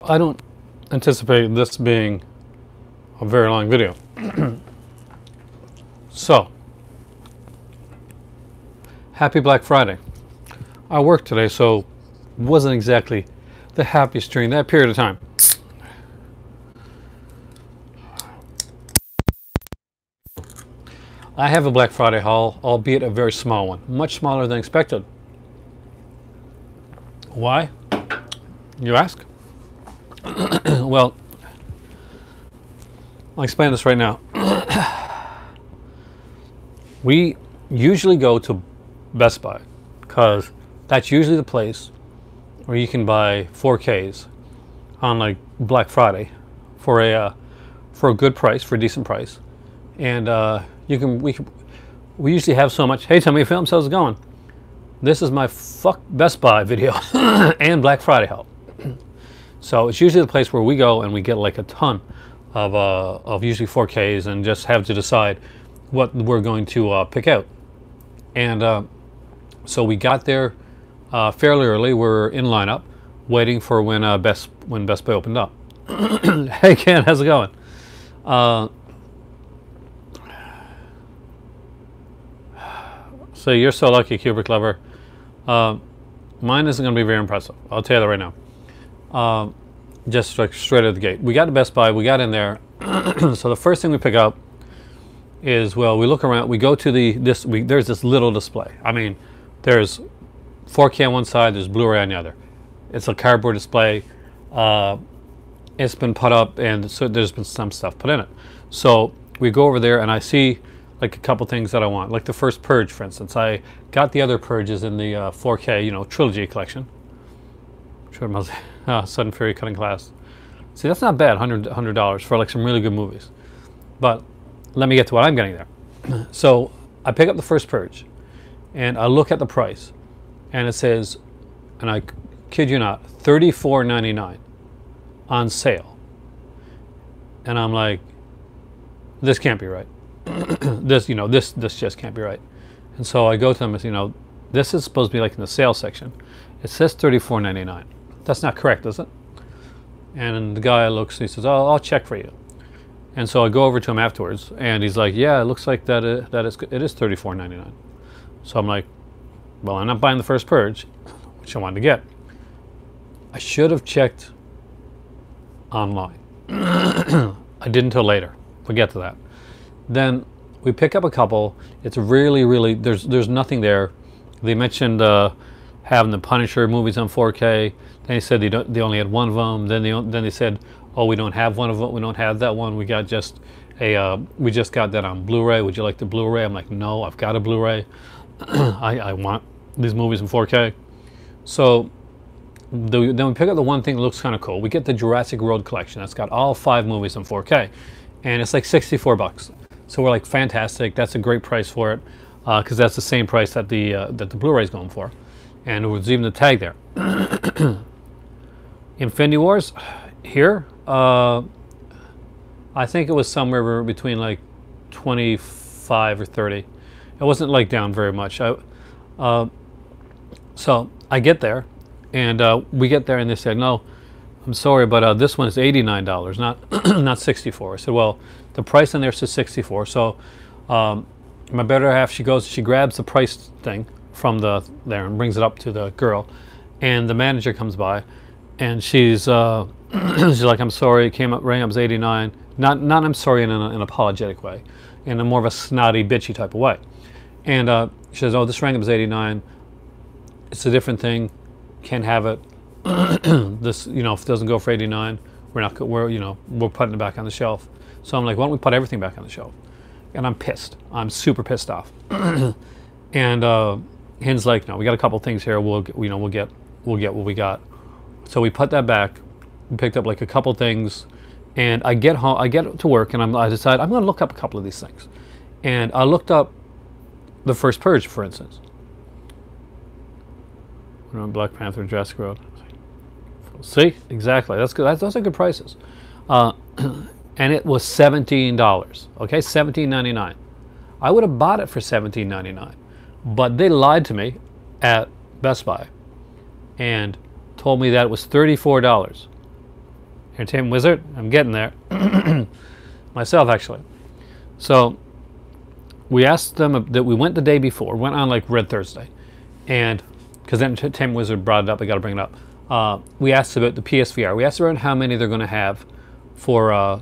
I don't anticipate this being a very long video. So, happy Black Friday. I worked today, so wasn't exactly the happiest during that period of time. I have a Black Friday haul, albeit a very small one, much smaller than expected. Why, you ask? Well, I'll explain this right now. We usually go to Best Buy because that's usually the place where you can buy 4Ks on like Black Friday for a good price, for a decent price, and we usually have so much. Hey, Tommy Films, how's it going? This is my fuck Best Buy video and Black Friday haul. So it's usually the place where we go and we get like a ton of usually 4Ks and just have to decide what we're going to pick out. And so we got there fairly early. We're in lineup, waiting for when Best Buy opened up. Hey Ken, how's it going? So you're so lucky, Kubrick lover. Mine isn't going to be very impressive. I'll tell you that right now. Just like straight out of the gate. We got to Best Buy. We got in there. So the first thing we pick up is, well, we look around. We go to there's this little display. I mean, there's 4K on one side. There's Blu-ray on the other. It's a cardboard display. It's been put up, and so there's been some stuff put in it. So we go over there, and I see like a couple things that I want, like the first Purge, for instance. I got the other Purges in the 4K, trilogy collection. Sudden Fury Cutting Class. See, that's not bad, $100 for like some really good movies. But let me get to what I'm getting there. So I pick up the first Purge, and I look at the price, and it says, and I kid you not, $34.99 on sale. And I'm like, this can't be right. This just can't be right. And so I go to them and say, this is supposed to be like in the sales section. It says $34.99. That's not correct, is it? And the guy looks, he says, oh, I'll check for you. And so I go over to him afterwards, and he's like, yeah, it looks like it is $34.99. So I'm like, well, I'm not buying the first Purge, which I wanted to get. I should have checked online. I didn't until later. We'll get to that. Then we pick up a couple. It's really, there's nothing there. They mentioned having the Punisher movies on 4K. Then they said they only had one of them. Then they said, oh, we don't have one of them. We don't have that one. We got just we just got that on Blu-ray. Would you like the Blu-ray? I'm like, no, I've got a Blu-ray. I want these movies in 4K. So then we pick up the one thing that looks kind of cool. We get the Jurassic World collection. That's got all 5 movies in 4K, and it's like $64. So we're like, fantastic. That's a great price for it, because that's the same price that the Blu-ray is going for, and there was even the tag there. Infinity Wars, here, I think it was somewhere between like 25 or 30. It wasn't like down very much. So I get there, and we get there, and they said, no, I'm sorry, but this one is $89, not 64. I said, well, the price on there says 64. So my better half, she grabs the price thing from there and brings it up to the girl, and the manager comes by, and she's like, I'm sorry, it rang up as 89. Not I'm sorry in an apologetic way, in a more of a snotty, bitchy type of way. And she says, oh, this rang up as 89. It's a different thing. Can't have it. This, if it doesn't go for 89, we're putting it back on the shelf. So I'm like, why don't we put everything back on the shelf? And I'm pissed. I'm super pissed off. And Hin's like, no, we got a couple things here. We'll get what we got. So we put that back. We picked up like a couple things, and I get home. I get to work, and I decide I'm going to look up a couple of these things. And I looked up the first Purge, for instance. Black Panther, Jurassic World. See, exactly. That's good. Those are good prices. And it was $17. Okay, $17.99. I would have bought it for $17.99, but they lied to me at Best Buy and told me that it was $34. Entertainment Wizard. I'm getting there myself, actually. So we asked them that we went the day before, went on like Red Thursday, and because Entertainment Wizard brought it up, I got to bring it up. We asked about the PSVR. We asked around how many they're going to have for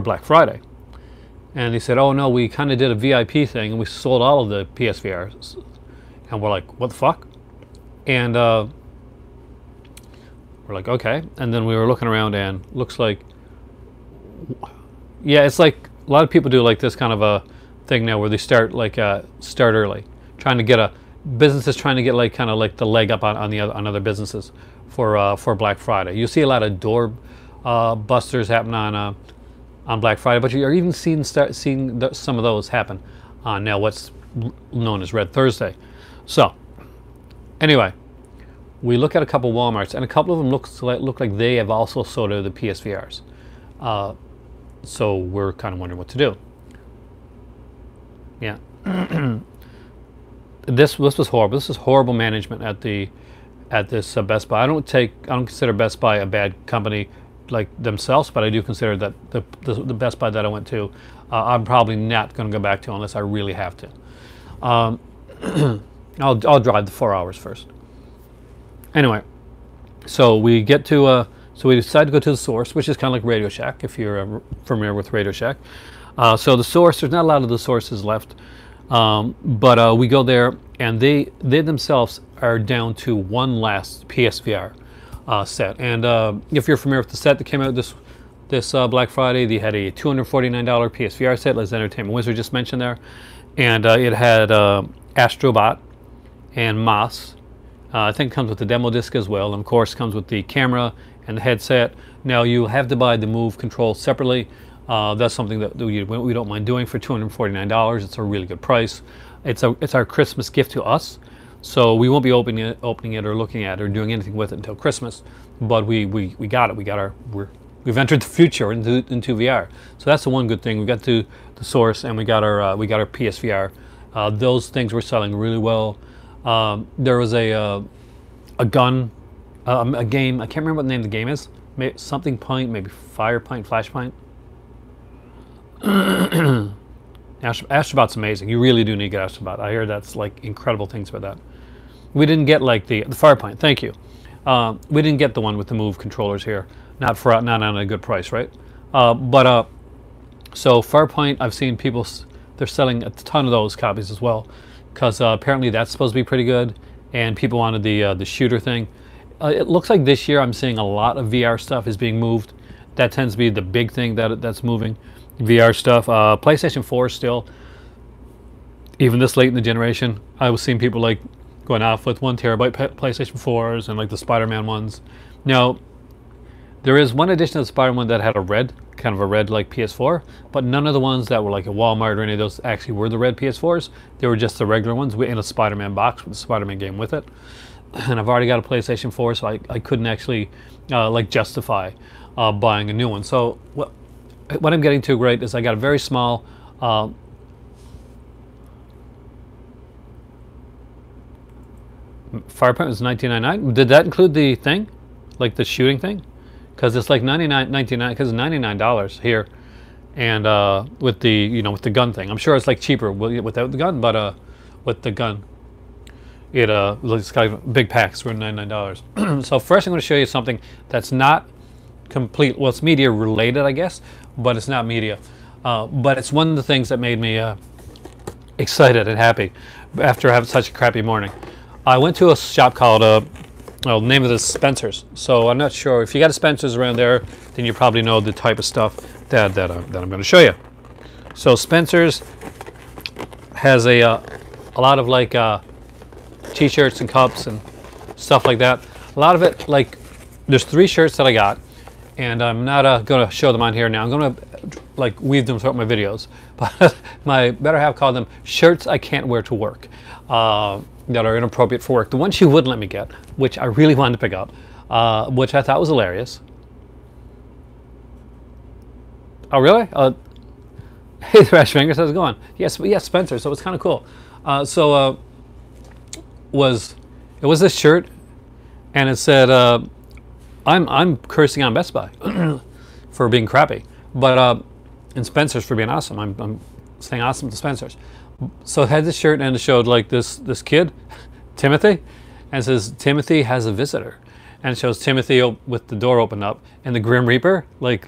Black Friday, and they said, "Oh no, we kind of did a VIP thing, and we sold all of the PSVRs." And we're like, "What the fuck?" And we're like, "Okay." And then we were looking around, and looks like, yeah, it's like a lot of people do like this kind of a thing now, where they start early, trying to get businesses trying to get like kind of like the leg up on other businesses for Black Friday. You see a lot of door busters happen on Black Friday, but you're even seeing some of those happen on now what's known as Red Thursday. So anyway, we look at a couple Walmarts, and a couple of them look like they have also sold out the PSVRs. So we're kind of wondering what to do. Yeah. This was horrible. This is horrible management at this Best Buy. I don't consider Best Buy a bad company like themselves, but I do consider that the Best Buy that I went to, I'm probably not going to go back to unless I really have to. I'll drive the 4 hours first. Anyway, so we get to so we decide to go to the Source, which is kind of like Radio Shack, if you're familiar with Radio Shack. So the Source, there's not a lot of the Sources left, but we go there, and they themselves are down to one last PSVR set. And if you're familiar with the set that came out this Black Friday, they had a $249 PSVR set, as Entertainment Wizard just mentioned there, and it had Astrobot and Moss. I think it comes with the demo disc as well, and of course comes with the camera and the headset. Now you have to buy the Move control separately. That's something that we don't mind doing for $249. It's a really good price. It's our Christmas gift to us, so we won't be opening it or looking at it or doing anything with it until Christmas. But we got it. We've entered the future into VR. So that's the one good thing. We got to the Source, and we got our PSVR. Those things were selling really well. There was a gun, a game. I can't remember what the name of the game is. Something Point, maybe Fire Point, Flash Point. Astrobot's amazing. You really do need to get Astrobot. I hear that's like incredible things about that. We didn't get like the Firepoint. Thank you. We didn't get the one with the Move controllers here. Not on a good price, right? So Firepoint, I've seen people. They're selling a ton of those copies as well, because apparently that's supposed to be pretty good, and people wanted the shooter thing. It looks like this year I'm seeing a lot of VR stuff is being moved. That tends to be the big thing that's moving. VR stuff. PlayStation 4 still, even this late in the generation, I was seeing people like going off with 1 terabyte PlayStation 4s and like the Spider-Man ones. Now, there is one edition of the Spider-Man that had kind of a red like PS4, but none of the ones that were like at Walmart or any of those actually were the red PS4s. They were just the regular ones in a Spider-Man box with the Spider-Man game with it. And I've already got a PlayStation 4, so I couldn't actually like justify buying a new one. So what I'm getting to, great, is I got a very small Firepoint was $19.99. Did that include the thing, like the shooting thing? Because it's like $99.99, because it's $99 here, and with the with the gun thing, I'm sure it's like cheaper without the gun, but with the gun, it's kind of big packs for $99. So first, I'm going to show you something that's not complete. Well, it's media related, I guess, but it's not media. But it's one of the things that made me excited and happy after having such a crappy morning. I went to a shop called, well, the name of it is Spencer's. So I'm not sure if you got a Spencer's around there, then you probably know the type of stuff that I'm going to show you. So Spencer's has a lot of like t-shirts and cups and stuff like that. A lot of it, like, there's 3 shirts that I got, and I'm not going to show them on here now. I'm going to like weave them throughout my videos, but my better half called them shirts I can't wear to work, that are inappropriate for work. The one she wouldn't let me get, which I really wanted to pick up, which I thought was hilarious. Oh, really? Hey, Thrash Fingers, how's it going? Yes, Spencer. So it's kind of cool. It was this shirt, and it said I'm cursing on Best Buy for being crappy, but and Spencer's for being awesome. I'm saying awesome to Spencer's. So it had this shirt and it showed like this kid, Timothy, and it says Timothy has a visitor, and it shows Timothy with the door opened up and the Grim Reaper like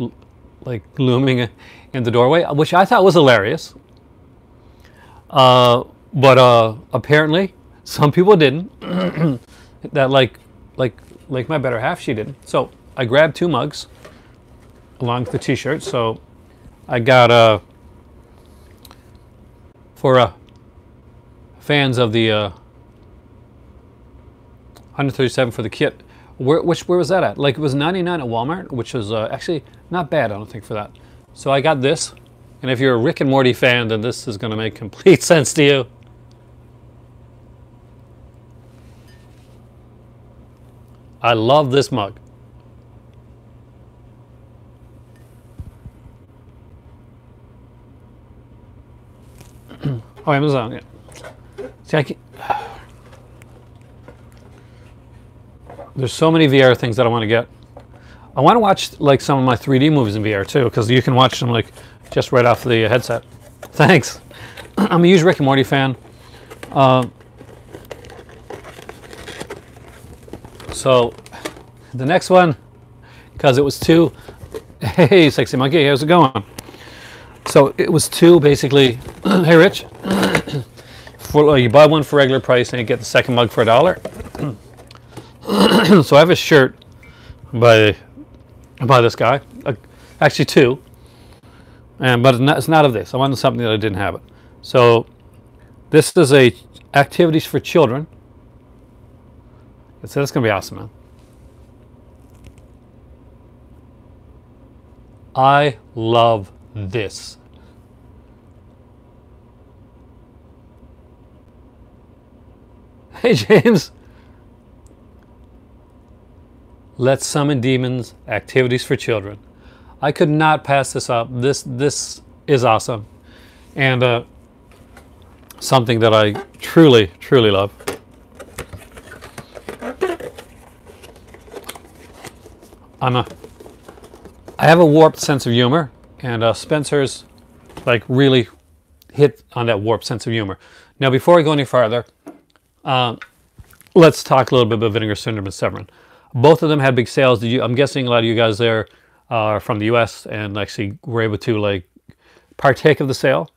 looming in the doorway, which I thought was hilarious. But apparently some people didn't. That like my better half, she didn't. So I grabbed 2 mugs along with the t-shirt. So I got for fans of the 137 for the kit. Where was that at? Like it was 99 at Walmart, which was actually not bad, I don't think, for that. So I got this, and if you're a Rick and Morty fan, then this is going to make complete sense to you. I love this mug. Oh, Amazon, yeah. See, there's so many VR things that I want to get. I want to watch like some of my 3D movies in VR too, because you can watch them like just right off the headset. Thanks. I'm a huge Rick and Morty fan. So the next one, because it was 2. Hey, sexy monkey, how's it going? So it was 2 basically. Hey, Rich. You buy one for regular price and you get the second mug for $1. So I have a shirt by this guy, actually 2, but it's not of this. I wanted something that I didn't have it. So this is a activities for children. So that's gonna be awesome, man. I love this. Hey, James. Let's summon demons, activities for children. I could not pass this up. This is awesome, and something that I truly love. I have a warped sense of humor, and Spencer's like really hit on that warped sense of humor. Now, before I go any farther, let's talk a little bit about Vinegar Syndrome and Severin. Both of them had big sales. I'm guessing a lot of you guys there are from the U.S. and actually were able to like partake of the sale.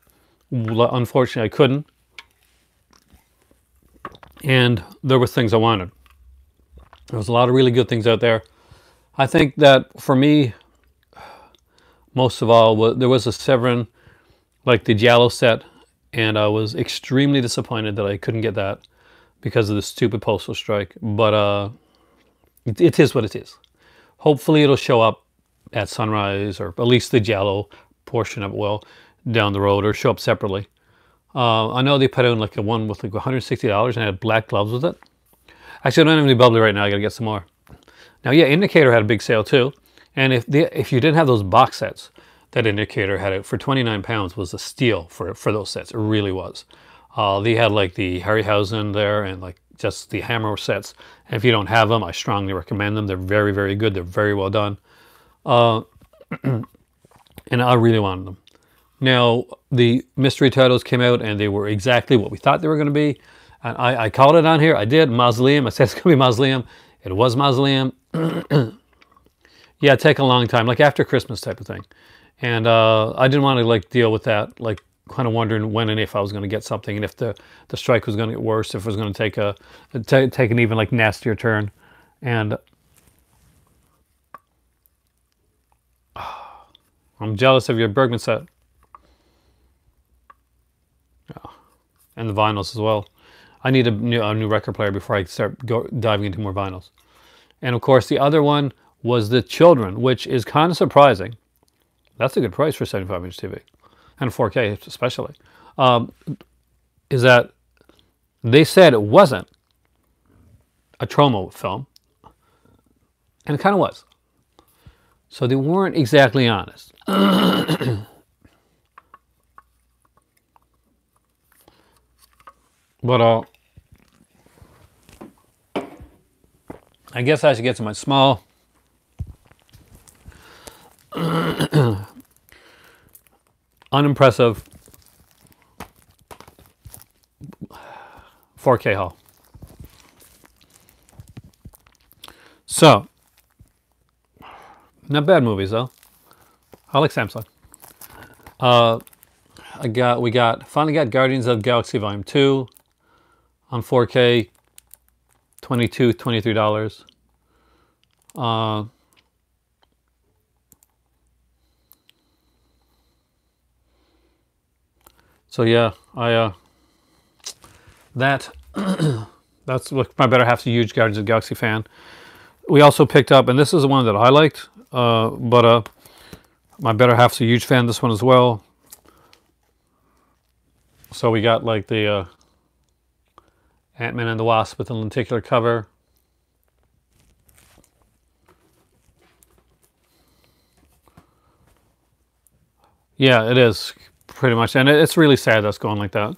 Unfortunately, I couldn't, and there were things I wanted. There was a lot of really good things out there. I think that for me, most of all, there was a Severin, like the Giallo set, and I was extremely disappointed that I couldn't get that because of the stupid postal strike. But it is what it is. Hopefully it'll show up at Sunrise, or at least the Giallo portion of it will, down the road, or show up separately. I know they put out like a one with like $160 and had black gloves with it. Actually, I don't have any bubbly right now. I gotta get some more. Now, yeah, Indicator had a big sale too. And if you didn't have those box sets, that Indicator had it for £29 was a steal for those sets. It really was. They had like the Harryhausen there and like just the Hammer sets. And if you don't have them, I strongly recommend them. They're very, very good. They're very well done. And I really wanted them. Now, the mystery titles came out and they were exactly what we thought they were going to be. And I called it on here. I did. Mausoleum. I said it's going to be Mausoleum. It was Mausoleum. Yeah, it'd take a long time, like after Christmas type of thing. And I didn't want to like deal with that, like kind of wondering when and if I was going to get something, and if the strike was going to get worse, if it was going to take an even like nastier turn. And I'm jealous of your Bergman set. And the vinyls as well. I need a new record player before I start diving into more vinyls. And of course, the other one was the Children, which is kind of surprising. That's a good price for 75-inch TV, and 4K especially. Is that they said it wasn't a Tromo film, and it kind of was. So they weren't exactly honest. But I guess I should get to my small Unimpressive 4K haul. So, not bad movies though. I like Samsung. We finally got Guardians of the Galaxy Volume 2 on 4K, $23. So yeah, that's look, my better half's a huge Guardians of the Galaxy fan. We also picked up, and this is the one that I liked, but my better half's a huge fan of this one as well. So we got like the AntMan and the Wasp with a lenticular cover. Yeah, it is pretty much, and it's really sad that's going like that.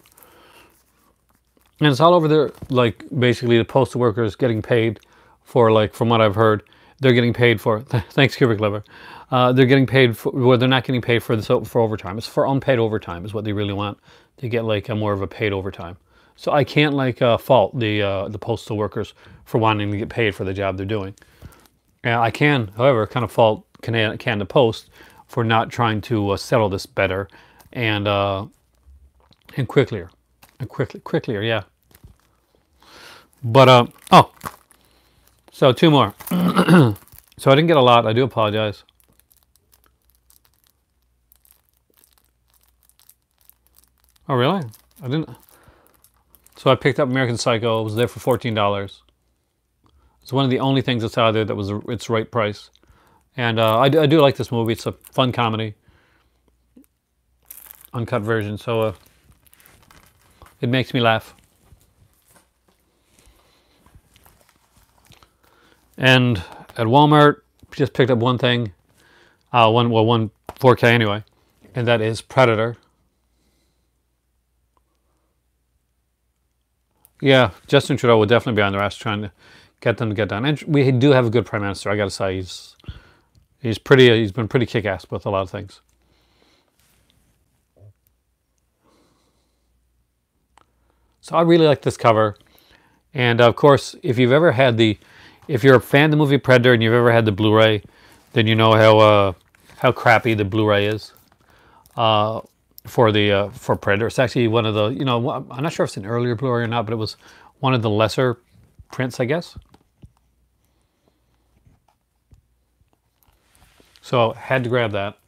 And it's all over there, like basically the postal workers getting paid for, like, from what I've heard, they're getting paid for. Thanks, Cubic Liver. They're getting paid for. Well, they're not getting paid for this for overtime. It's for unpaid overtime is what they really want. To get like a more of a paid overtime. So I can't like fault the postal workers for wanting to get paid for the job they're doing. And I can, however, kind of fault can the Post for not trying to settle this better and quicklier, yeah. But oh, so two more. So I didn't get a lot. I do apologize. Oh really? I didn't. So I picked up American Psycho. It was there for $14. It's one of the only things that's out there that was its right price. And I do like this movie. It's a fun comedy. Uncut version. So it makes me laugh. And at Walmart, just picked up one thing. One 4K anyway. And that is Predator. Yeah, Justin Trudeau will definitely be on their ass trying to get them to get done. And we do have a good Prime Minister, I gotta say. He's been pretty kick-ass with a lot of things. So I really like this cover. And of course, if you're a fan of the movie Predator and you've ever had the Blu-ray, then you know how crappy the Blu-ray is. For Predator. It's actually one of the, I'm not sure if it's an earlier Blu-ray or not, but it was one of the lesser prints, I guess. So I had to grab that.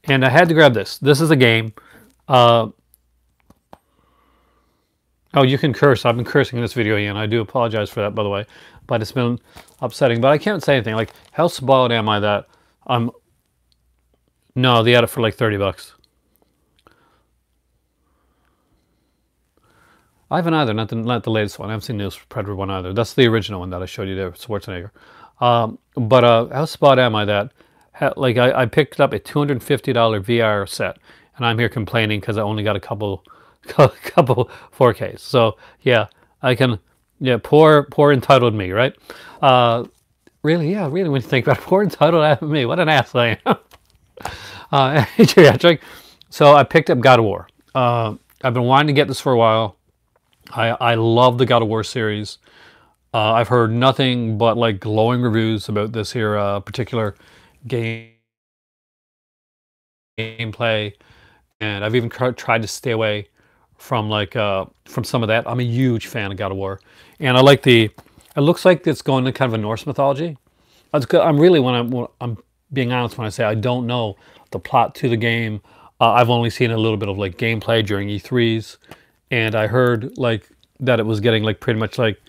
And I had to grab this. This is a game. Oh, you can curse. I've been cursing in this video, Ian. I do apologize for that, by the way. But it's been upsetting. But I can't say anything. Like, how spoiled am I that I'm... No, they had it for like $30. I haven't either, not the latest one. I haven't seen the Predator one either. That's the original one that I showed you there, Schwarzenegger. But how spot am I that? I picked up a $250 VR set, and I'm here complaining because I only got a couple 4Ks. So yeah, I can. Yeah, poor entitled me, right? Really, yeah, really. When you think about it, poor entitled me, what an ass I am. Geriatric. So I picked up God of War. I've been wanting to get this for a while. I love the God of War series. I've heard nothing but like glowing reviews about this here particular gameplay, and I've even tried to stay away from from some of that. I'm a huge fan of God of War, and I like it looks like it's going to kind of a Norse mythology. I'm being honest when I say I don't know the plot to the game. I've only seen a little bit of like gameplay during E3s, and I heard like that it was getting like pretty much like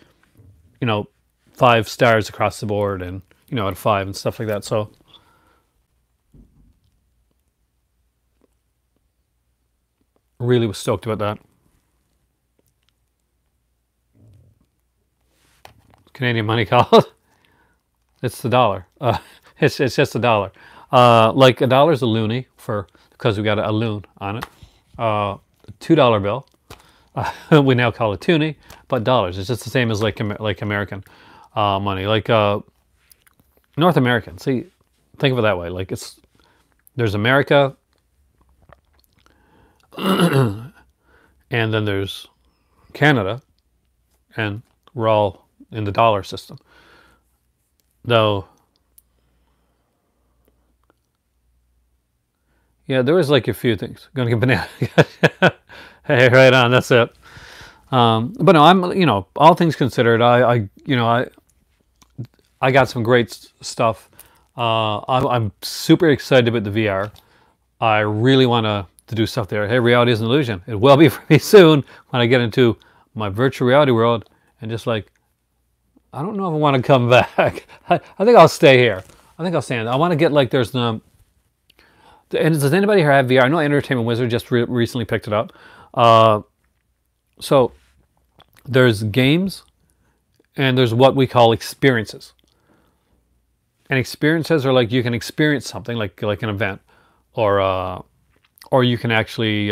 5 stars across the board, and out of 5 and stuff like that. So really was stoked about that. Canadian money called. It's the dollar. It's just a dollar. Like a dollar's a loonie because we got a loon on it. $2 bill. We now call it toonie, but dollars. It's just the same as like American money, like North American. See, think of it that way. Like there's America, and then there's Canada, and we're all in the dollar system. Though, yeah, there was like a few things. Gonna get banana. Hey, right on. That's it. But no, I'm, all things considered, I got some great stuff. I'm super excited about the VR. I really want to do stuff there. Hey, reality is an illusion. It will be for me soon when I get into my virtual reality world, and just like, I don't know if I want to come back. I think I'll stay here. I think I'll stay in. I want to get like, there's the, and does anybody here have VR? I know Entertainment Wizard just recently picked it up. So there's games and there's what we call experiences. And experiences are like, you can experience something like an event, or you can actually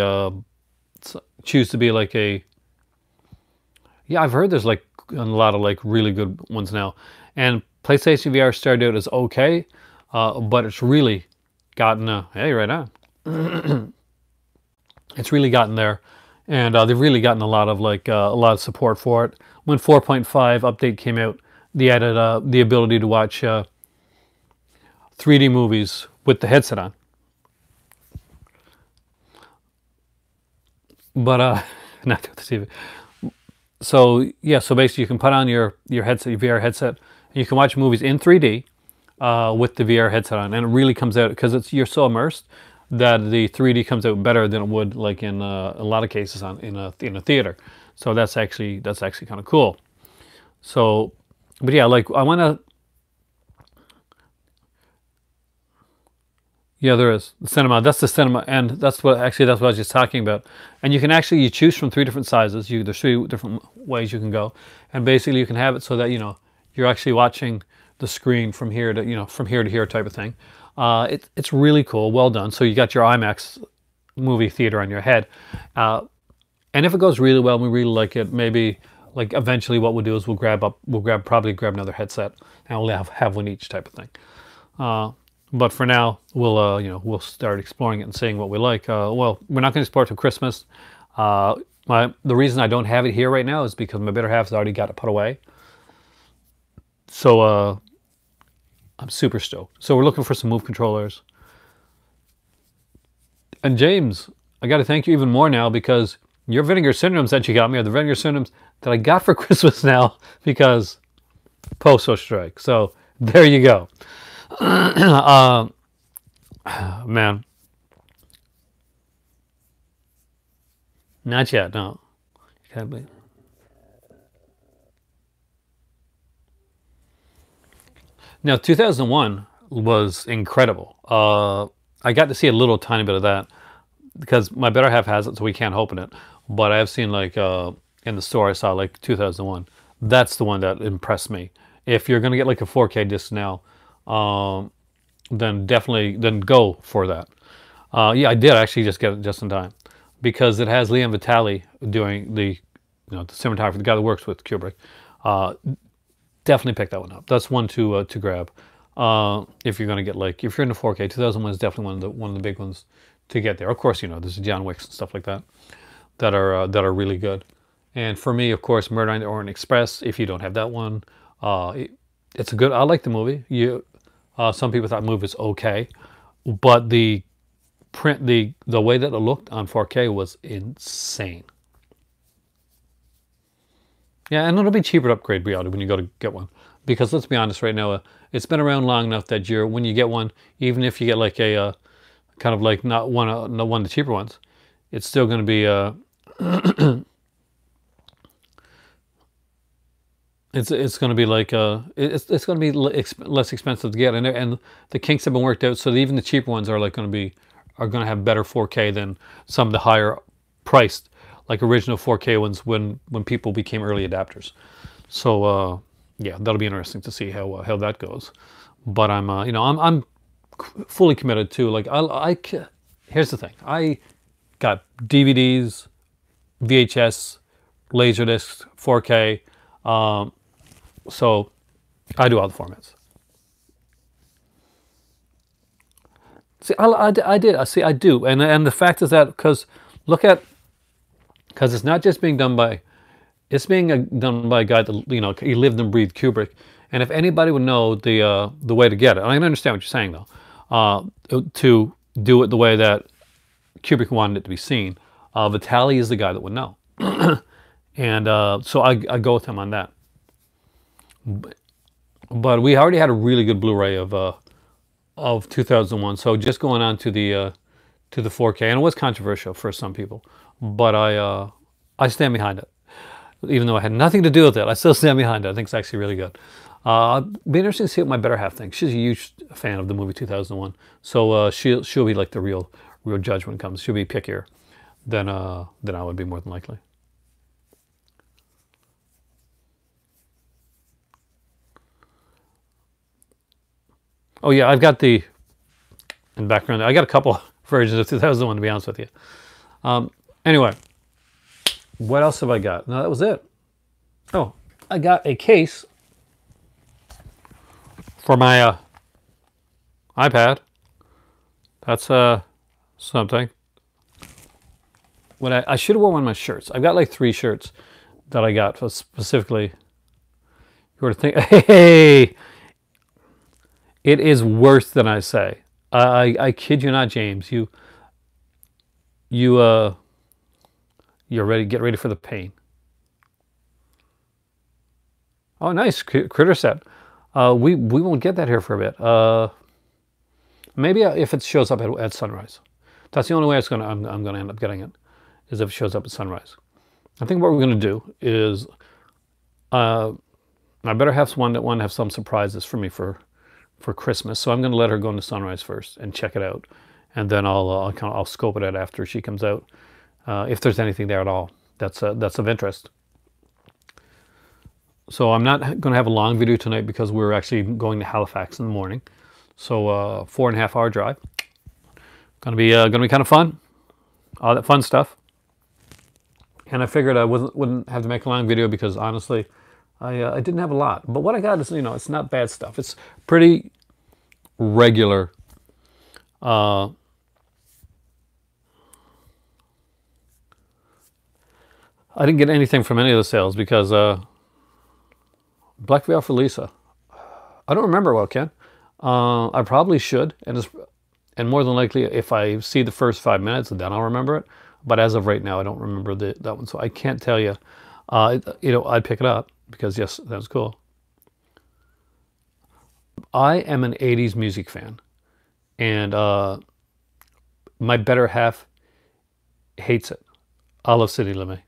choose to be like a, yeah, I've heard there's like a lot of like really good ones now. And PlayStation VR started out as okay, but it's really gotten hey, right on. It's really gotten there, and they've really gotten a lot of support for it. When 4.5 update came out, they added the ability to watch 3D movies with the headset on. But not with the TV. So yeah, so basically you can put on your headset, your VR headset, and you can watch movies in 3D with the VR headset on, and it really comes out, because you're so immersed that the 3D comes out better than it would like in a lot of cases in a theater. So that's actually kind of cool. So, but yeah, like I want to. Yeah, there is the cinema. That's the cinema, and that's what I was just talking about. And you you choose from 3 different sizes. There's 3 different ways you can go, and basically you can have it so that you're actually watching the screen from here to from here to here type of thing. It's really cool, well done. So you got your IMAX movie theater on your head, and if it goes really well and we really like it, maybe like eventually what we'll do is probably grab another headset, and we'll have one each type of thing. But for now, we'll start exploring it and seeing what we like. Well, we're not going to explore it till Christmas. The reason I don't have it here right now is because my better half's already got it put away. So I'm super stoked. So we're looking for some Move controllers. And James, I got to thank you even more now, because your vinegar synonyms that you got me are the vinegar synonyms that I got for Christmas now, because post-social strike. So there you go. Man, not yet. No, can't believe. Now, 2001 was incredible. I got to see a little tiny bit of that, because my better half has it, so we can't open it. But I have seen like in the store, I saw like 2001. That's the one that impressed me. If you're gonna get like a 4K disc now, then go for that. Yeah, I did actually just get it just in time, because it has Liam Vitale doing the cinematographer, the guy that works with Kubrick. Definitely pick that one up. That's one to grab. If you're gonna get if you're into 4K, 2001 is definitely one of the big ones to get there. Of course, there's John Wicks and stuff like that that are really good. And for me, of course, Murder on the Orient Express. If you don't have that one, it's a good. I like the movie. Some people thought the movie was okay, but the print, the way that it looked on 4K was insane. Yeah, and it'll be cheaper to upgrade reality when you go to get one, because let's be honest, right now, it's been around long enough that when you get one, even if you get like a kind of like not one of the cheaper ones, it's still going to be it's going to be like it's going to be less expensive to get, and the kinks have been worked out, so that even the cheaper ones are going to have better 4K than some of the higher priced like original 4K ones when people became early adapters. So yeah, that'll be interesting to see how that goes. But I'm fully committed to here's the thing. I got DVDs, VHS, Laserdiscs, 4K. So I do all the formats. See, I did. I see. I do. And the fact is that because look at because it's not just being done by it's being done by a guy that he lived and breathed Kubrick. And if anybody would know the way to get it, I understand what you're saying though, to do it the way that Kubrick wanted it to be seen. Vitali is the guy that would know, and so I go with him on that. But we already had a really good Blu-ray of 2001, so just going on to the 4K, and it was controversial for some people, but I stand behind it, even though I had nothing to do with it. I still stand behind it. I think it's actually really good. It'd be interesting to see what my better half thinks. She's a huge fan of the movie 2001, so she'll be like the real judge when it comes. She'll be pickier than I would be more than likely. Oh yeah, I've got in the background. I got a couple versions of 2001 to be honest with you. Anyway, what else have I got? No, that was it. Oh, I got a case for my iPad. That's something. When I should have worn one of my shirts. I've got like 3 shirts that I got for specifically. You were to think, hey, it is worse than I say. I kid you not, James. You're ready. Get ready for the pain. Oh, nice critter set. We won't get that here for a bit. Maybe if it shows up at sunrise. That's the only way I'm gonna end up getting it, is if it shows up at sunrise. I think what we're gonna do is, I better have one that want to have some surprises for me for Christmas. So I'm gonna let her go into sunrise first and check it out, and then I'll scope it out after she comes out, if there's anything there at all that's of interest. So I'm not going to have a long video tonight because we're actually going to Halifax in the morning. So 4.5 hour drive. Gonna be kind of fun. All that fun stuff. And I figured I wouldn't have to make a long video because honestly, I didn't have a lot. But what I got is, it's not bad stuff. It's pretty regular. I didn't get anything from any of the sales because Black Veil for Lisa. I don't remember well, Ken. I probably should, and more than likely, if I see the first 5 minutes, then I'll remember it. But as of right now, I don't remember that one, so I can't tell you. I'd pick it up because yes, that was cool. I am an '80s music fan, and my better half hates it. I love City Limit.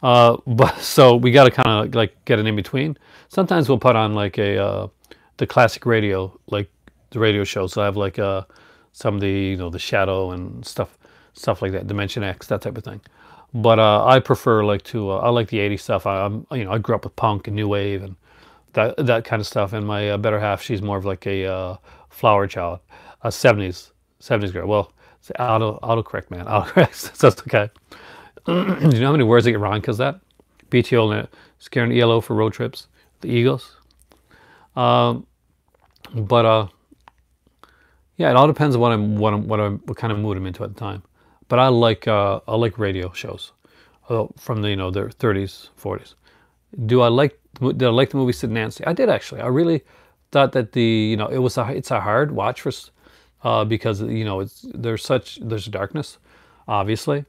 But so we got to kind of like get it in between. Sometimes we'll put on like the classic radio, like the radio shows. So I have like some of the the Shadow and stuff like that, Dimension X, that type of thing. But I prefer I like the '80s stuff. I grew up with punk and new wave and that kind of stuff. And my better half, she's more of like a flower child, a '70s girl. Well, it's autocorrect, man. Autocorrect. That's okay. Do you know how many words I get wrong because that? BTO and scaring ELO for road trips. The Eagles. Yeah, it all depends on what kind of mood I'm into at the time. But I like radio shows from the their 30s, 40s. Did I like the movie Sid and Nancy? I did actually. I really thought that it's a hard watch for because there's darkness, obviously.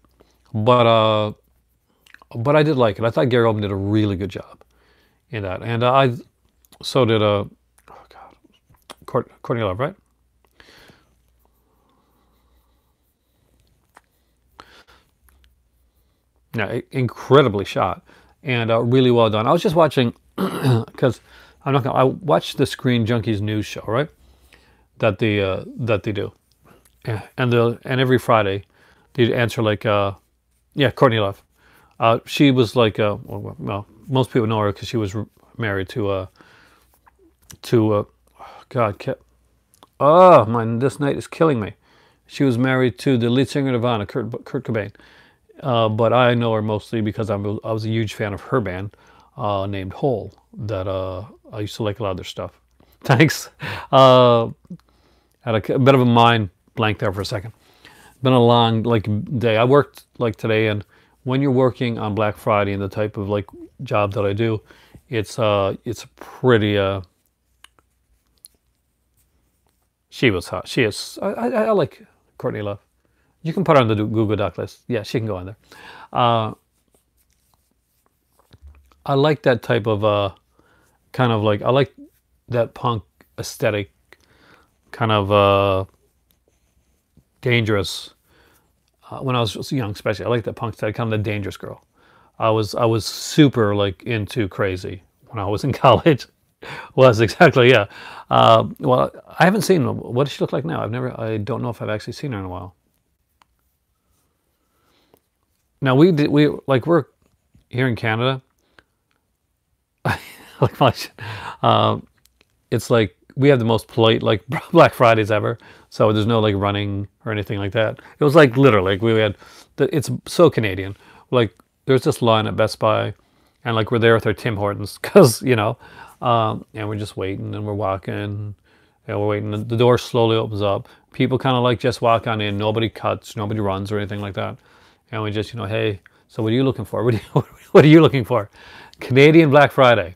But I did like it. I thought Gary Oldman did a really good job in that, and so did Courtney Love, right? Yeah, incredibly shot and really well done. I was just watching because I watched the Screen Junkies news show, right? That they do, and every Friday they'd answer like. Yeah, Courtney Love. She was like, well, most people know her because she was married to this night is killing me. She was married to the lead singer of Nirvana, Kurt Cobain. But I know her mostly because I was a huge fan of her band named Hole. That I used to like a lot of their stuff. Thanks. Had a bit of a mind blank there for a second. Been a long like day. I worked like today, and when you're working on Black Friday and the type of like job that I do, it's pretty she was hot. She is. I like Courtney Love. You can put her on the Google Doc list. Yeah, she can go on there. I like that type of kind of like, I like that punk aesthetic, kind of dangerous. When I was young, especially, I like that punk aesthetic, kind of the dangerous girl. I was super like into crazy when I was in college. Was exactly, yeah. Well, I haven't seen her. What does she look like now? I don't know if I've actually seen her in a while. Now we're here in Canada. It's like we have the most polite like Black Fridays ever. So there's no like running or anything like that. It was like literally like we had it's so Canadian. Like there's this line at Best Buy, and like we're there with our Tim Hortons because and we're just waiting and we're walking. And we're waiting. The door slowly opens up. People kind of like just walk on in. Nobody cuts. Nobody runs or anything like that. And we just hey. So what are you looking for? What are you looking for? Canadian Black Friday.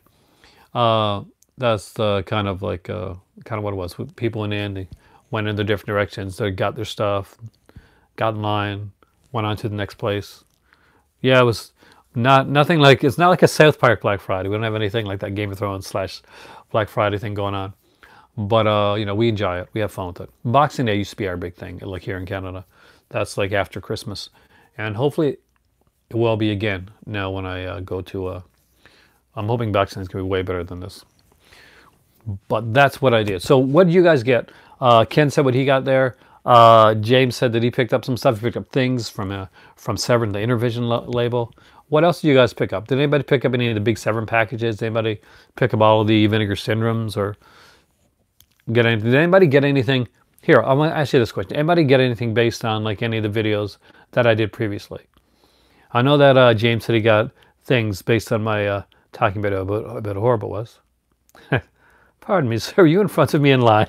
That's kind of like kind of what it was. People went in, they went in their different directions. They got their stuff, got in line, went on to the next place. Yeah, it was nothing like, it's not like a South Park Black Friday. We don't have anything like that Game of Thrones / Black Friday thing going on. But we enjoy it. We have fun with it. Boxing Day used to be our big thing, like here in Canada. That's like after Christmas, and hopefully it will be again now when I go to. I'm hoping Boxing is going to be way better than this. But that's what I did. So what did you guys get? Ken said what he got there. James said that he picked up some stuff. He picked up things from Severin, the Intervision label. What else did you guys pick up? Did anybody pick up any of the big Severin packages? Did anybody pick up all of the Vinegar Syndromes or get anything? Did anybody get anything? Here, I want to ask you this question. Anybody get anything based on like any of the videos that I did previously? I know that James said he got things based on my talking about how horrible it was. Pardon me, sir, are you in front of me in line?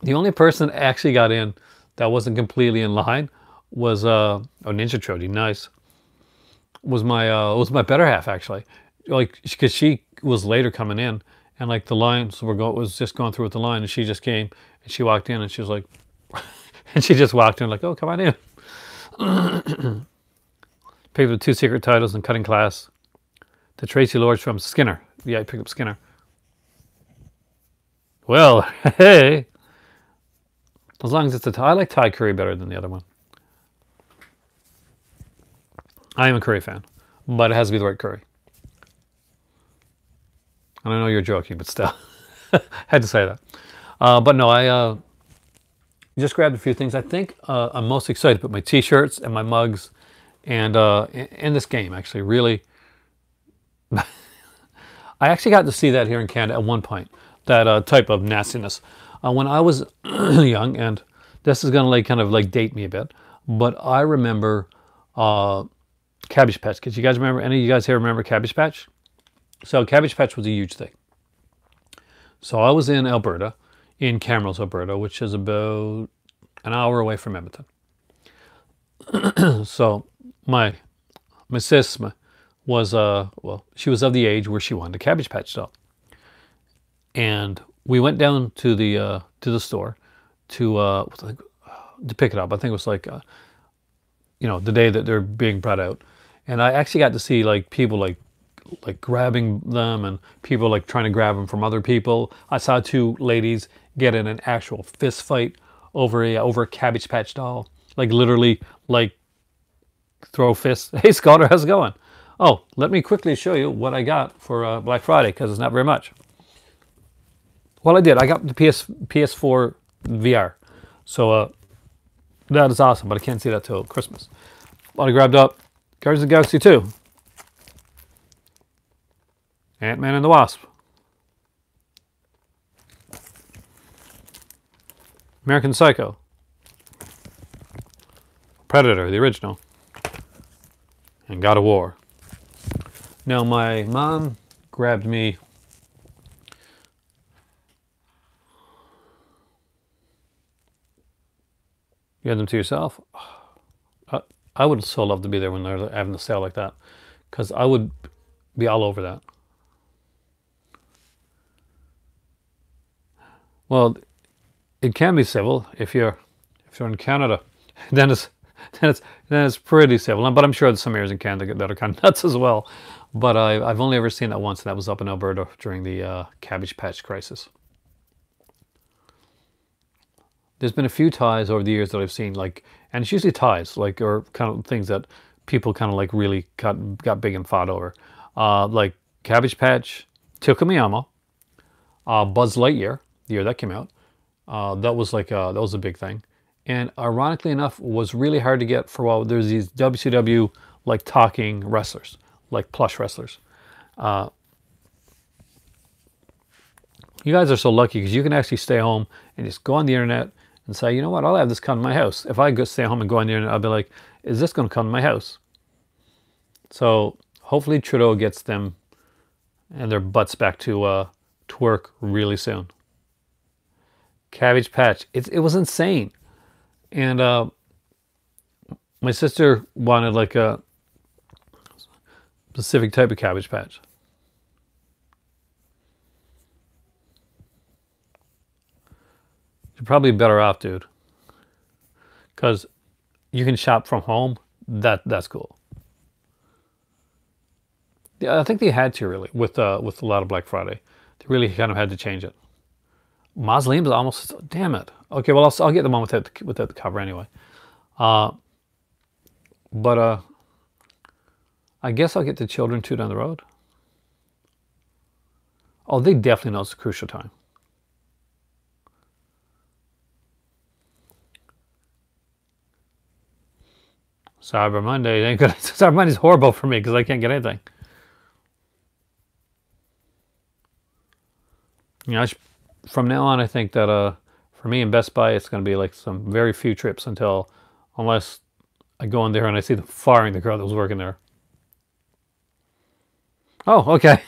The only person that actually got in that wasn't completely in line was Ninja Trody, nice. Was my better half actually, like because she was later coming in, and like the lines was just going through with the line, and she just came and she walked in and she was like, and she just walked in like, oh, come on in. Picked up the 2 secret titles in cutting class. The Tracy Lords from Skinner. Yeah, I picked up Skinner. Well, hey. As long as it's I like Thai curry better than the other one. I am a curry fan, but it has to be the right curry. And I know you're joking, but still. Had to say that. But no, I just grabbed a few things. I think I'm most excited to put my t-shirts and my mugs and in this game, actually, really. I actually got to see that here in Canada at one point, that type of nastiness. When I was young, and this is going to like kind of like date me a bit, but I remember Cabbage Patch. Did you guys remember, any of you guys here remember Cabbage Patch? So Cabbage Patch was a huge thing. So I was in Alberta, in Camrose, Alberta, which is about an hour away from Edmonton. So my sis was well, she was of the age where she wanted a Cabbage Patch doll, and we went down to the store to pick it up. I think it was like the day that they're being brought out, and I actually got to see like people like grabbing them, and people like trying to grab them from other people. I saw 2 ladies get in an actual fist fight over a Cabbage Patch doll, like literally like throw fists. Hey Scott, how's it going? Oh, let me quickly show you what I got for Black Friday, because it's not very much. Well, I did. I got the PS4 VR, so that is awesome. But I can't see that till Christmas. But I grabbed up Guardians of the Galaxy 2, AntMan and the Wasp, American Psycho, Predator, the original, and God of War. Now my mom grabbed me You had them to yourself? I would so love to be there when they're having a sale like that, because I would be all over that. Well, it can be civil if you're in Canada, then it's then it's then it's pretty civil. But I'm sure there's some areas in Canada that are kind of nuts as well. But I've only ever seen that once, and that was up in Alberta during the Cabbage Patch crisis. There's been a few ties over the years that I've seen, like, and it's usually ties, like, or kind of things that people kind of like really got big and fought over, like Cabbage Patch, Tokumiyama, Buzz Lightyear, the year that came out. That was like that was a big thing, and ironically enough, was really hard to get for a while. There's these WCW like talking wrestlers, like plush wrestlers. You guys are so lucky because you can actually stay home and just go on the internet and say, you know what, I'll have this come to my house. If I go stay home and go on the internet, I'll be like, is this going to come to my house? So hopefully Trudeau gets them and their butts back to work really soon. Cabbage Patch, it was insane. And my sister wanted like a specific type of Cabbage Patch. You're probably better off, dude, because you can shop from home. That's cool. Yeah, I think they had to really with a lot of Black Friday. They really kind of had to change it. Mausoleum's almost, damn it. Okay, well I'll get them on without the cover anyway. But I guess I'll get the children too down the road. Oh, they definitely know it's a crucial time. Cyber Monday ain't good. Cyber Monday's horrible for me because I can't get anything. You know, from now on, I think that for me in Best Buy, it's going to be like some very few trips unless I go in there and I see them firing the girl that was working there. Oh, okay.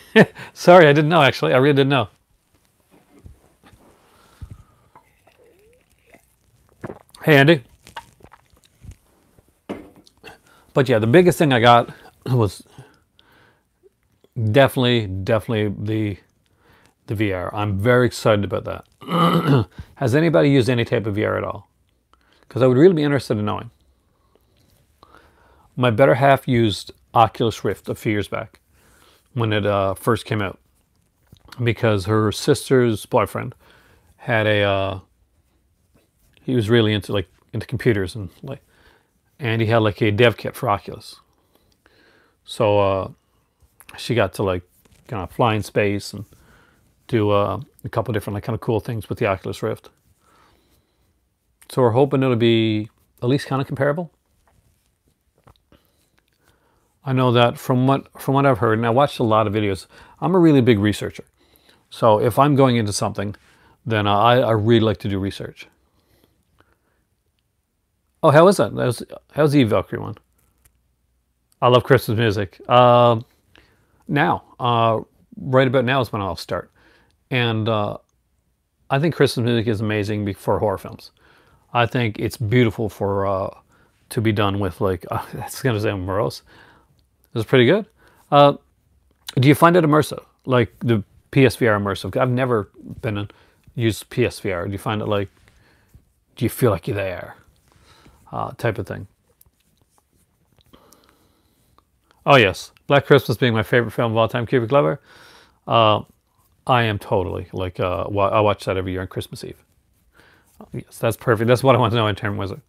Sorry, I didn't know actually. I really didn't know. Hey, Andy. But yeah, the biggest thing I got was definitely the VR. I'm very excited about that. Has anybody used any type of VR at all? Because I would really be interested in knowing. My better half used Oculus Rift a few years back when it first came out, because her sister's boyfriend had he was really into computers and he had like a dev kit for Oculus. So she got to like kind of fly in space and do a couple different like kind of cool things with the Oculus Rift. So we're hoping it'll be at least kind of comparable. I know that from what I've heard, and I watched a lot of videos. I'm a really big researcher, so if I'm going into something, then I really like to do research. Oh, how is that? How's the Valkyrie one? I love Christmas music. Now, right about now is when I'll start. And I think Christmas music is amazing for horror films. I think it's beautiful for to be done with like, that's going to sound morose. It's pretty good. Do you find it immersive? Like the PSVR immersive? I've never used PSVR. Do you find it like, do you feel like you're there? Type of thing. Oh yes, Black Christmas being my favorite film of all time, Cubic Lover. I am totally like I watch that every year on Christmas Eve. Yes, that's perfect. That's what I want to know in Term Wizard.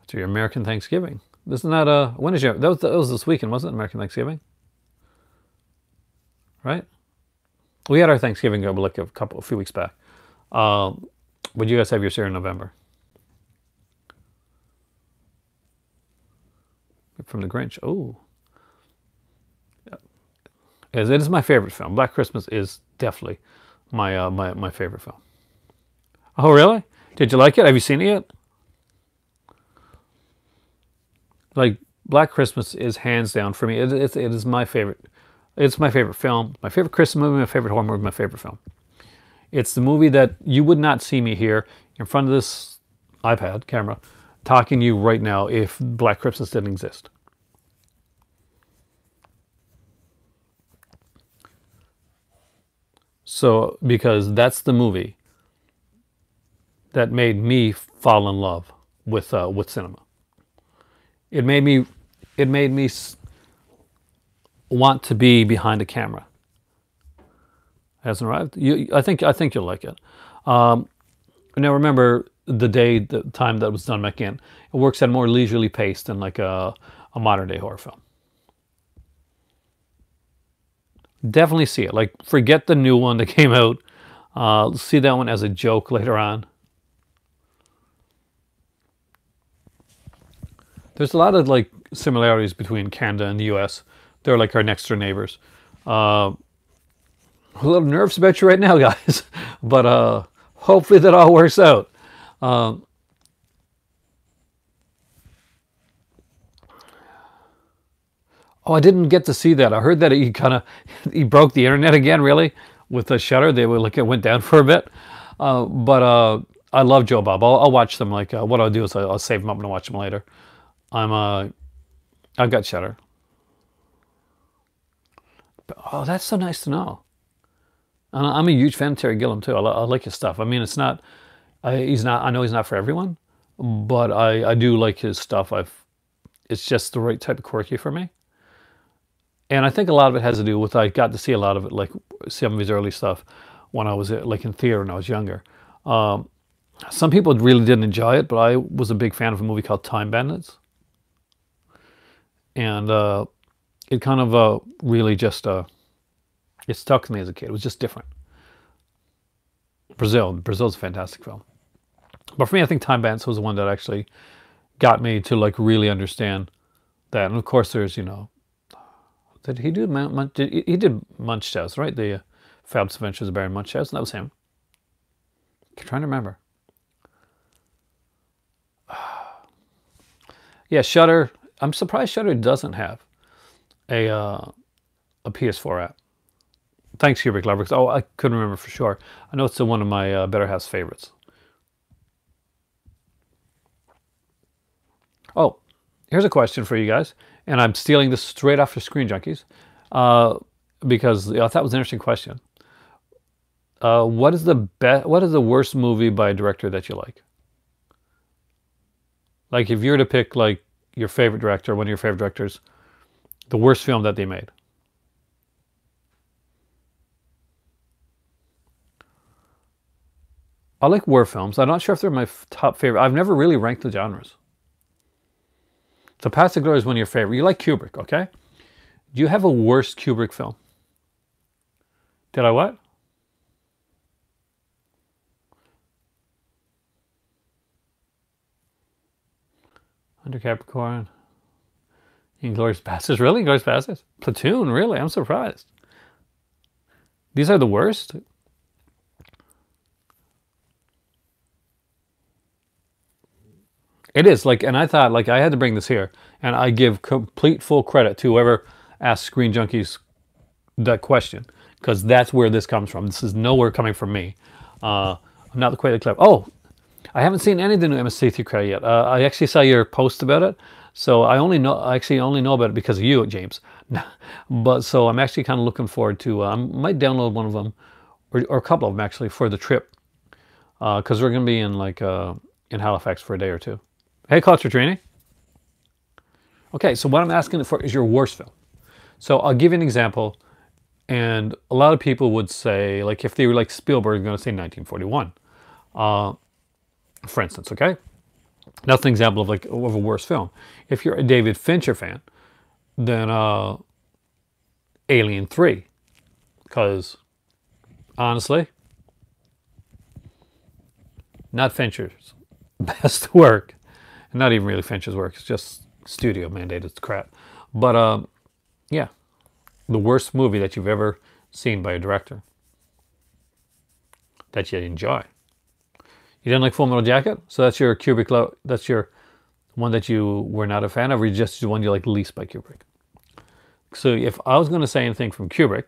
To your American Thanksgiving. Isn't that when is your that was this weekend, wasn't it? American Thanksgiving, right? We had our Thanksgiving go like a few weeks back. Would you guys have yours here in November? From the Grinch. Oh, it is my favorite film. Black Christmas is definitely my favorite film. Oh, really? Did you like it? Have you seen it yet? Like Black Christmas is hands down for me. It is my favorite. It's my favorite film. My favorite Christmas movie. My favorite horror movie. My favorite film. It's the movie that you would not see me here in front of this iPad camera talking to you right now if Black Christmas didn't exist. So, because that's the movie that made me fall in love with cinema. It made me want to be behind a camera. Hasn't arrived. I think you'll like it. Now remember the time that was done back in. It works at a more leisurely pace than like a modern day horror film. Definitely see it. Like, forget the new one that came out. See that one as a joke later on. There's a lot of like similarities between Canada and the US. They're like our next door neighbors. A little nervous about you right now, guys. But hopefully that all works out. Oh, I didn't get to see that. I heard that he broke the internet again, really, with the Shutter. They were like, it went down for a bit. But I love Joe Bob. I'll watch them. Like, what I'll do is I'll save them up and watch them later. I've got Shutter. Oh, that's so nice to know. And I'm a huge fan of Terry Gilliam too. I like his stuff. I mean, it's not. He's not. I know he's not for everyone, but I do like his stuff. It's just the right type of quirky for me. And I think a lot of it has to do with I got to see a lot of it, like some of his early stuff, when I was like in theater when I was younger. Some people really didn't enjoy it, but I was a big fan of a movie called Time Bandits, and it kind of really just it stuck to me as a kid. It was just different. Brazil's a fantastic film, but for me, I think Time Bandits was the one that actually got me to like really understand that. And of course, there's did he do he did Munchausen, right? The Fabulous Adventures of Baron Munchausen. That was him. I'm trying to remember. Yeah, Shutter. I'm surprised Shutter doesn't have a PS4 app. Thanks, Kubrick Lover. Oh, I couldn't remember for sure. I know it's one of my Better Half's favorites. Oh, here's a question for you guys, and I'm stealing this straight off of Screen Junkies because I thought it was an interesting question. What is the worst movie by a director that you like? Like, if you were to pick like your favorite director, one of your favorite directors, the worst film that they made. I like war films. I'm not sure if they're my top favorite. I've never really ranked the genres. So Paths of Glory is one of your favorite. You like Kubrick, okay? Do you have a worst Kubrick film? Did I what? Under Capricorn. Inglourious Basterds. Really? Inglourious Basterds? Platoon? Really? I'm surprised. These are the worst? It is, like, and I thought, like, I had to bring this here, and I give complete full credit to whoever asked Screen Junkies that question, because that's where this comes from. This is nowhere coming from me. I'm not quite clever. Oh, I haven't seen any of the new MST3 credit yet. I actually saw your post about it, so I actually only know about it because of you, James. But so I'm actually kind of looking forward to. I might download one of them, or a couple of them actually, for the trip, because we're going to be in like in Halifax for a day or two. Hey, Culture Trini. Okay, so what I'm asking for is your worst film. So I'll give you an example, and a lot of people would say, like, if they were like Spielberg, they're going to say 1941, for instance. Okay, that's an example of like of a worst film. If you're a David Fincher fan, then Alien 3, because honestly, not Fincher's best work. Not even really Fincher's work. It's just studio mandated crap. But yeah, the worst movie that you've ever seen by a director that you enjoy. You didn't like Full Metal Jacket, so that's your Kubrick. That's your one that you were not a fan of, or just the one you like least by Kubrick. So if I was going to say anything from Kubrick,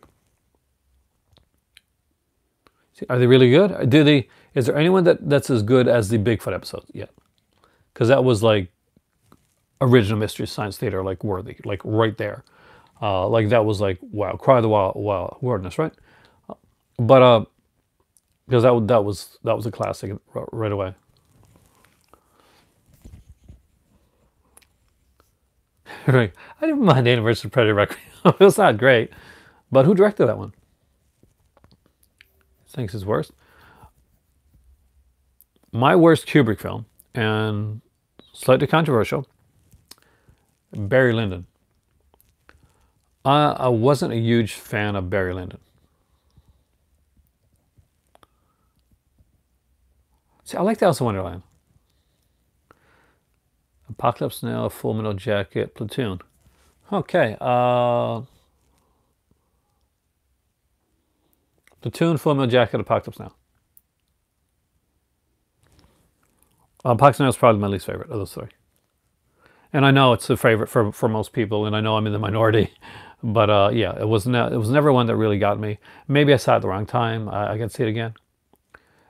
See, are they really good? Do they? Is there anyone that's as good as the Bigfoot episodes yet? Because that was like original Mystery Science Theater, like worthy, like right there. Like that was like wow, cry of the wild wilderness, right? But because that was a classic right away. Right. I didn't mind Alien vs Predator Requiem. It was not great, but who directed that one? Thinks it's worst. My worst Kubrick film, and slightly controversial, Barry Lyndon. I wasn't a huge fan of Barry Lyndon. See, I liked Alice in Wonderland. Apocalypse Now, Full Metal Jacket, Platoon. Okay. Platoon, Full Metal Jacket, Apocalypse Now. Apocalypse Now is probably my least favorite of those three. And I know it's a favorite for most people, and I know I'm in the minority. But yeah, it was never one that really got me. Maybe I saw it at the wrong time. I can see it again.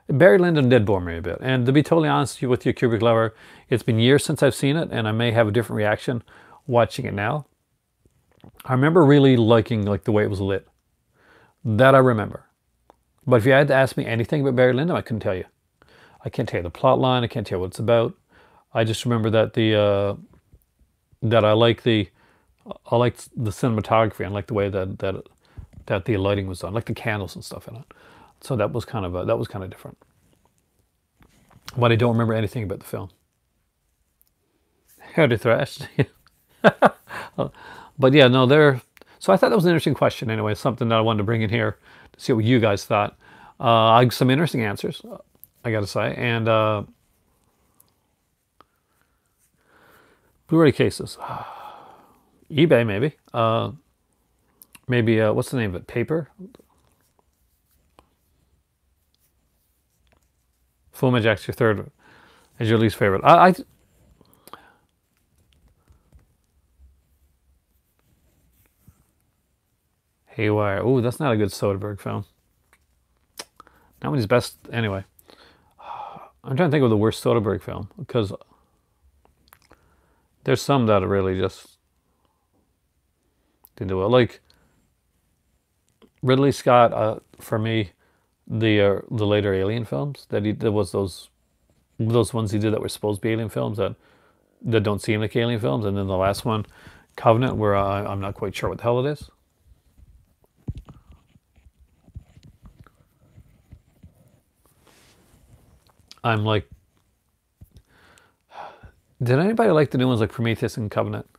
Barry Lyndon did bore me a bit. And to be totally honest with you, Kubrick lover, it's been years since I've seen it, and I may have a different reaction watching it now. I remember really liking like the way it was lit. That I remember. But if you had to ask me anything about Barry Lyndon, I couldn't tell you. I can't tell you the plot line. I can't tell you what it's about. I just remember that I liked the cinematography. I liked the way that the lighting was done, like the candles and stuff in it. So that was kind of different. But I don't remember anything about the film. Howdy Thrash. But yeah, no, so I thought that was an interesting question anyway, something that I wanted to bring in here to see what you guys thought. I got some interesting answers, I gotta say. And Blu-ray cases. eBay maybe. Maybe, what's the name of it? Paper? Full Metal Jacket's your third, is your least favorite. Haywire. Oh, that's not a good Soderbergh film. Not one of his best, anyway. I'm trying to think of the worst Soderbergh film, because there's some that really just didn't do well. Like Ridley Scott, for me, the later Alien films there was those ones he did that were supposed to be Alien films that don't seem like Alien films, and then the last one, Covenant, where I'm not quite sure what the hell it is. I'm like, did anybody like the new ones like Prometheus and Covenant?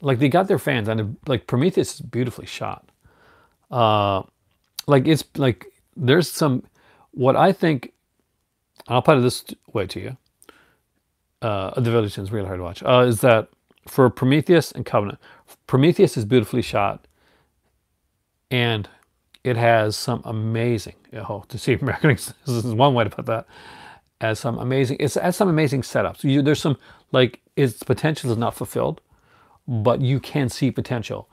Like they got their fans, and like Prometheus is beautifully shot. Like it's like there's some, what I think, I'll put it this way to you. The Village is really hard to watch. Is that for Prometheus and Covenant? Prometheus is beautifully shot, and it has some amazing. Oh, to see American, this is one way to put that. It has some amazing setups. There's some, like, its potential is not fulfilled, but you can see potential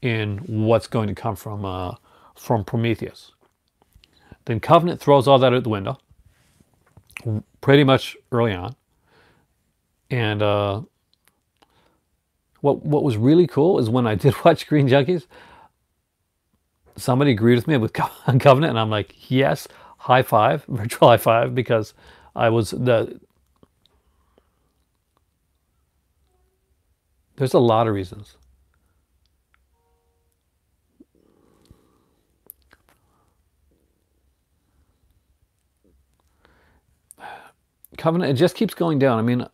in what's going to come from Prometheus. Then Covenant throws all that out the window, pretty much early on. And what was really cool is when I did watch Green Junkies, somebody agreed with me with Covenant, and I'm like, yes, high five, virtual high five, because there's a lot of reasons. Covenant, it just keeps going down. I mean,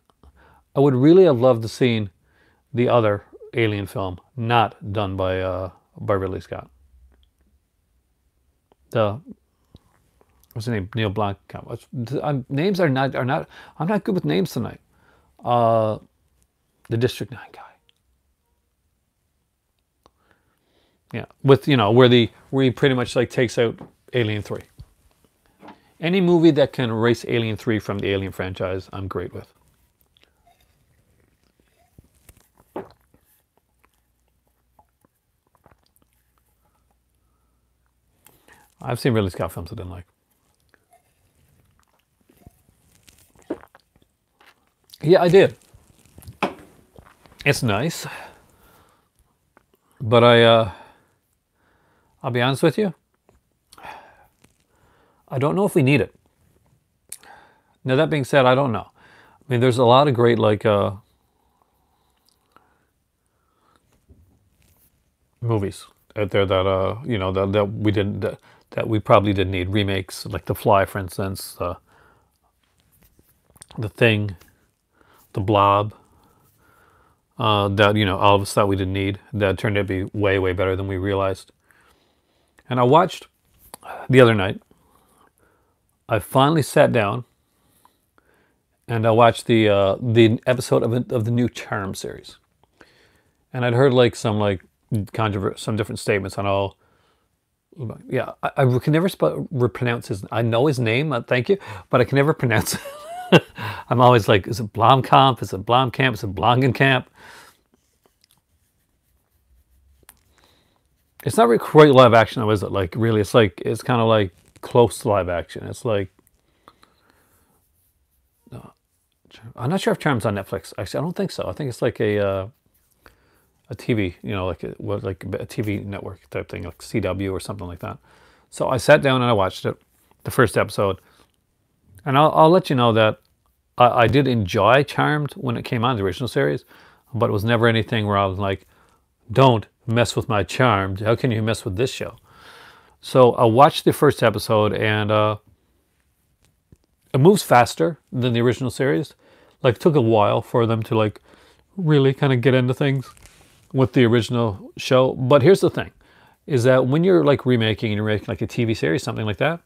I would really have loved to seen the other Alien film not done by Ridley Scott. What's his name? Neil Blanc. Names are not. I'm not good with names tonight. The District 9 guy. Yeah, with where he pretty much like takes out Alien 3. Any movie that can erase Alien 3 from the Alien franchise, I'm great with. I've seen Ridley Scott films I didn't like. Yeah, I did. It's nice, but I'll be honest with you. I don't know if we need it. Now that being said, I don't know. I mean, there's a lot of great like movies out there that you know that we probably didn't need remakes, like The Fly, for instance, The Thing, The Blob. That you know all of us thought we didn't need. That turned out to be way better than we realized. And I watched the other night. I finally sat down and I watched the episode of the new Charm series. And I'd heard like some like some different statements on all. Yeah, I can never pronounce his. I know his name. Thank you, but I can never pronounce it. I'm always like, is it Blomkamp? Is it Blomkamp? Is it Blongenkamp? It's not really quite live action, though, is it? Like, really, it's like, it's kind of like close to live action. It's like, I'm not sure if Charm's on Netflix. Actually, I don't think so. I think it's like a TV, you know, like a TV network type thing, like CW or something like that. So I sat down and I watched it, the first episode. And I'll let you know that I did enjoy Charmed when it came on, the original series, but it was never anything where I was like, don't mess with my Charmed. How can you mess with this show? So I watched the first episode, and it moves faster than the original series. Like, it took a while for them to like really kind of get into things with the original show. But here's the thing, is that when you're like remaking and you're making like a TV series, something like that,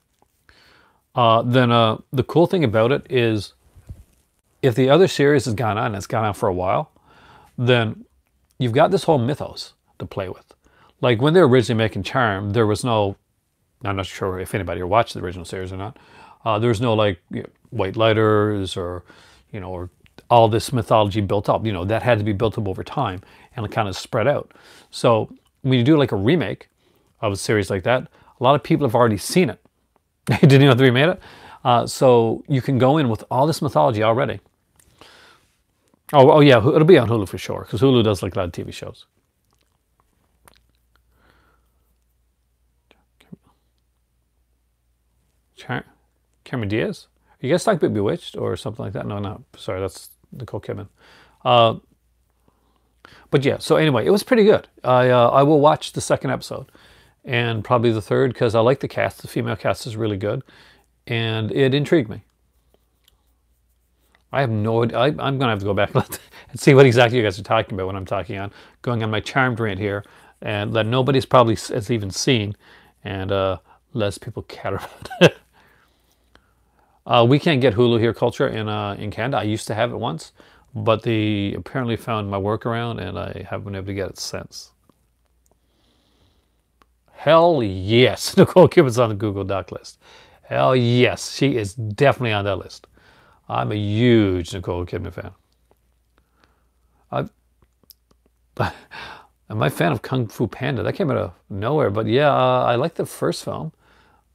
then the cool thing about it is if the other series has gone on, and it's gone on for a while, then you've got this whole mythos to play with. Like when they were originally making Charm, there was no, I'm not sure if anybody ever watched the original series or not. There was no like white lighters or, you know, or all this mythology built up. You know, that had to be built up over time and kind of spread out. So when you do like a remake of a series like that, a lot of people have already seen it. They didn't know they remade it. So you can go in with all this mythology already. Oh yeah, it'll be on Hulu for sure, because Hulu does like a lot of TV shows. Cameron Diaz? Are you guys talking about Bewitched or something like that? No, no, sorry, that's Nicole Kidman. But yeah, so anyway, it was pretty good. I will watch the second episode and probably the third, because I like the cast. The female cast is really good, and it intrigued me. I have no idea. I'm going to have to go back and see what exactly you guys are talking about when I'm talking on, going on my Charmed rant here, and that nobody's probably has even seen, and less people care about it. We can't get Hulu here culture in Canada. I used to have it once, but they apparently found my workaround, and I haven't been able to get it since. Hell yes, Nicole Kidman's on the Google Doc list. Hell yes, she is definitely on that list. I'm a huge Nicole Kidman fan. I'm a fan of Kung Fu Panda. That came out of nowhere, but yeah, I like the first film.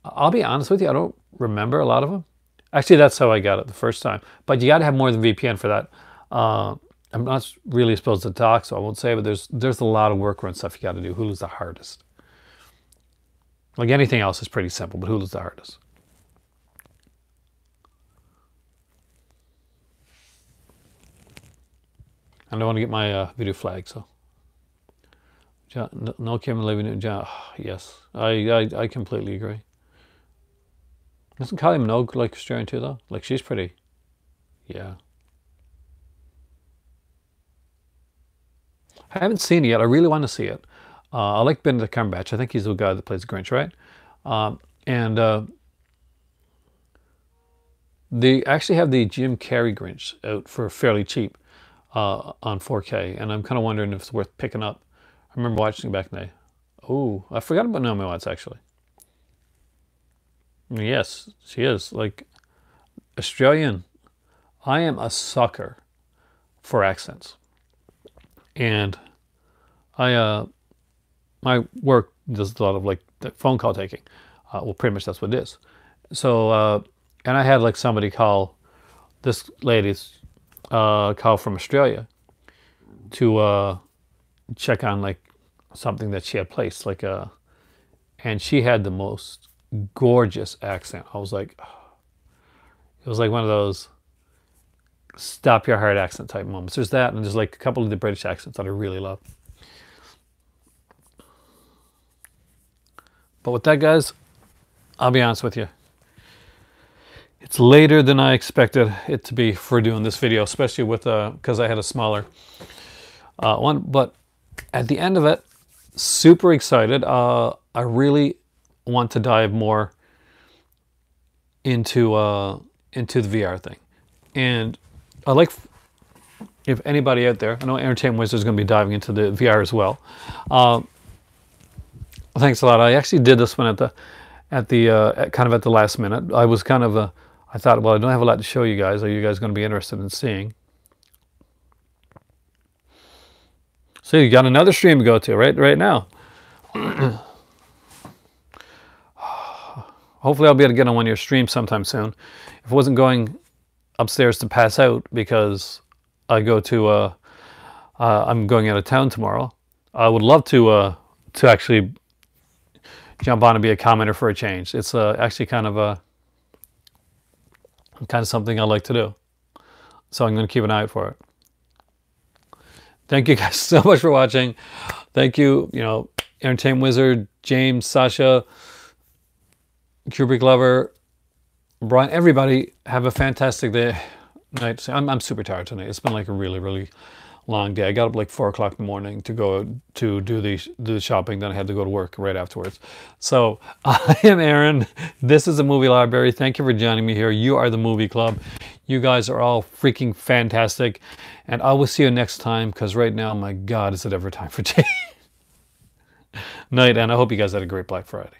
I'll be honest with you, I don't remember a lot of them. Actually, that's how I got it the first time. But you got to have more than VPN for that. I'm not really supposed to talk, so I won't say, but there's a lot of workaround stuff you got to do. Hulu's the hardest. Like anything else is pretty simple, but Hulu's the hardest. I don't want to get my video flagged, so. No Kim living in John. Oh, yes, I completely agree. Isn't Kylie Minogue like Australian too, though? Like, she's pretty. Yeah. I haven't seen it yet. I really want to see it. I like Benedict Cumberbatch. I think he's the guy that plays Grinch, right? They actually have the Jim Carrey Grinch out for fairly cheap on 4K, and I'm kind of wondering if it's worth picking up. I remember watching it back in the day. Oh, I forgot about Naomi Watts, actually. Yes, she is. Like, Australian. I am a sucker for accents. And my work does a lot of like phone call taking. Well, pretty much that's what it is. So, and I had like somebody call this lady's a cow from Australia to check on like something that she had placed, like and she had the most gorgeous accent. I was like, it was like one of those stop your heart accent type moments. There's that, and there's like a couple of the British accents that I really love. But with that, guys, I'll be honest with you. It's later than I expected it to be for doing this video, especially with because I had a smaller one. But at the end of it, super excited. I really want to dive more into the VR thing, and I like, if anybody out there, I know AntMan Wasp is going to be diving into the VR as well. Thanks a lot. I actually did this one at kind of at the last minute. I was kind of I thought, well, I don't have a lot to show you guys. Are you guys going to be interested in seeing? So you got another stream to go to right now. Hopefully I'll be able to get on one of your streams sometime soon. If I wasn't going upstairs to pass out because I go to I'm going out of town tomorrow, I would love to actually jump on and be a commenter for a change. It's actually kind of something I like to do. So I'm going to keep an eye out for it. Thank you guys so much for watching. Thank you, AntMan Wizard, James, Sasha, Kubrick Lover, Brian, everybody, have a fantastic day. Night. I'm super tired tonight. It's been like a really, really long day. I got up like 4 o'clock in the morning to go to do the shopping. Then I had to go to work right afterwards. So I am Aaron. This is the Movie Library. Thank you for joining me here. You are the Movie Club. You guys are all freaking fantastic. And I will see you next time, because right now, my God, is it ever time for tea? Night, and I hope you guys had a great Black Friday.